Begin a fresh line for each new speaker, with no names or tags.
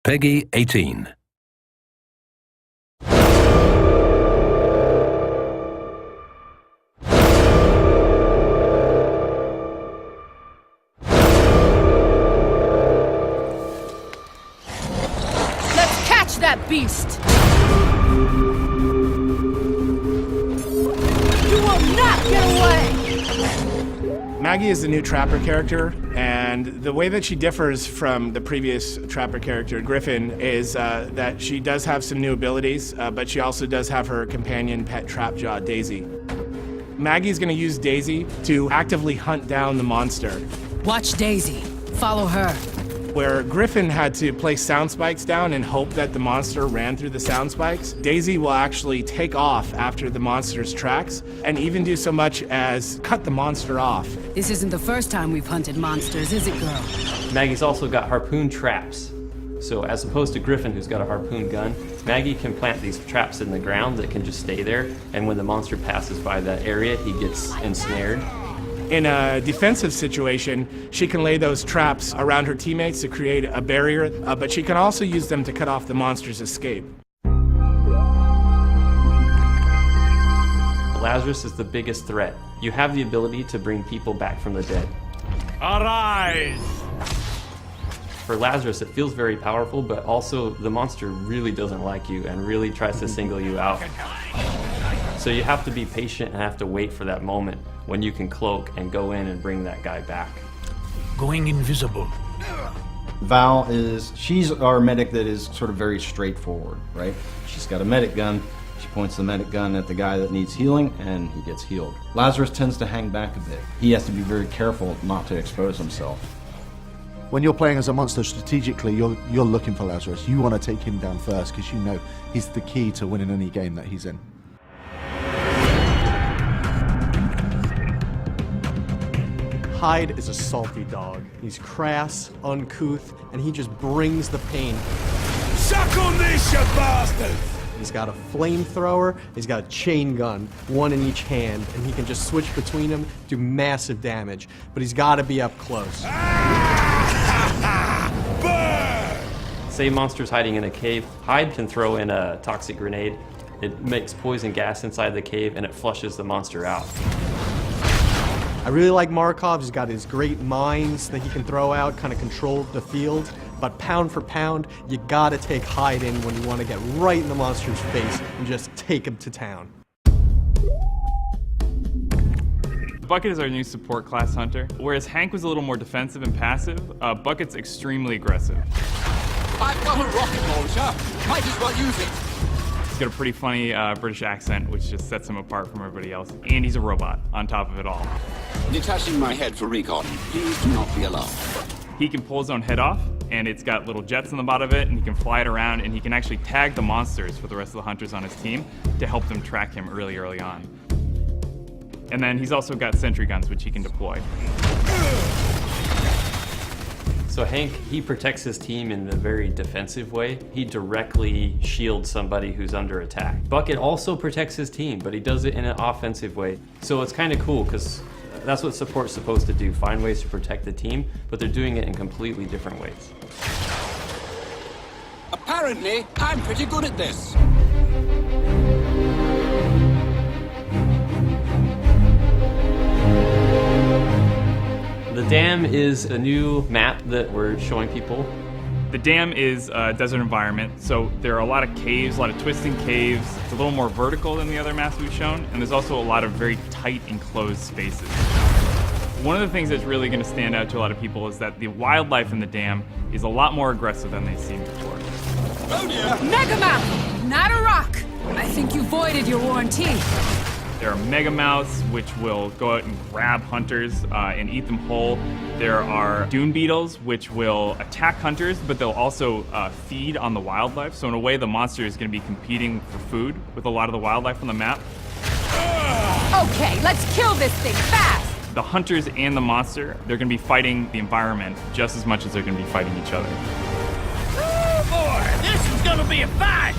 Peggy 18.
Let's catch that beast! You will not get away!
Maggie is the new Trapper character, and the way that she differs from the previous Trapper character, Griffin, is that she does have some new abilities, but she also does have her companion pet Trapjaw, Daisy. Maggie's gonna use Daisy to actively hunt down the monster.
Watch Daisy. Follow her.
Where Griffin had to place sound spikes down and hope that the monster ran through the sound spikes, Daisy will actually take off after the monster's tracks and even do so much as cut the monster off.
This isn't the first time we've hunted monsters, is it, girl?
Maggie's also got harpoon traps. So as opposed to Griffin, who's got a harpoon gun, Maggie can plant these traps in the ground that can just stay there, and when the monster passes by that area, he gets ensnared.
In a defensive situation, she can lay those traps around her teammates to create a barrier, but she can also use them to cut off the monster's escape.
Lazarus is the biggest threat. You have the ability to bring people back from the dead.
Arise!
For Lazarus, it feels very powerful, but also the monster really doesn't like you and really tries to single you out. So you have to be patient and have to wait for that moment when you can cloak and go in and bring that guy back.
Going invisible.
Val she's our medic that is sort of very straightforward, right? She's got a medic gun. She points the medic gun at the guy that needs healing, and he gets healed. Lazarus tends to hang back a bit. He has to be very careful not to expose himself.
When you're playing as a monster strategically, you're looking for Lazarus. You want to take him down first because you know he's the key to winning any game that he's in.
Hyde is a salty dog. He's crass, uncouth, and he just brings the pain.
Suck on this, you bastard!
He's got a flamethrower, he's got a chain gun, one in each hand, and he can just switch between them, do massive damage. But he's got to be up close.
Say monster's hiding in a cave, Hyde can throw in a toxic grenade. It makes poison gas inside the cave and it flushes the monster out.
I really like Markov. He's got his great mines that he can throw out, kind of control the field. But pound for pound, you gotta take Hyde in when you want to get right in the monster's face and just take him to town.
Bucket is our new support class hunter. Whereas Hank was a little more defensive and passive, Bucket's extremely aggressive.
I've got a rocket launcher. Might as well use it.
He's got a pretty funny British accent, which just sets him apart from everybody else. And he's a robot on top of it all.
Detaching my head for recon. Please do not be alarmed.
He can pull his own head off, and it's got little jets on the bottom of it, and he can fly it around, and he can actually tag the monsters for the rest of the hunters on his team to help them track him early on. And then he's also got sentry guns, which he can deploy.
So Hank, he protects his team in a very defensive way. He directly shields somebody who's under attack. Bucket also protects his team, but he does it in an offensive way. So it's kind of cool, because that's what support's supposed to do, find ways to protect the team, but they're doing it in completely different ways.
Apparently, I'm pretty good at this.
The Dam is a new map that we're showing people.
The dam is a desert environment, so there are a lot of caves, a lot of twisting caves. It's a little more vertical than the other maps we've shown, and there's also a lot of very tight enclosed spaces. One of the things that's really going to stand out to a lot of people is that the wildlife in the dam is a lot more aggressive than they've seen before.
Oh dear!
Megamouth, not a rock! I think you voided your warranty.
There are megamouths, which will go out and grab hunters and eat them whole. There are dune beetles, which will attack hunters, but they'll also feed on the wildlife. So in a way, the monster is going to be competing for food with a lot of the wildlife on the map.
Okay, let's kill this thing fast!
The hunters and the monster, they're going to be fighting the environment just as much as they're going to be fighting each other.
Oh boy, this is gonna be a fight!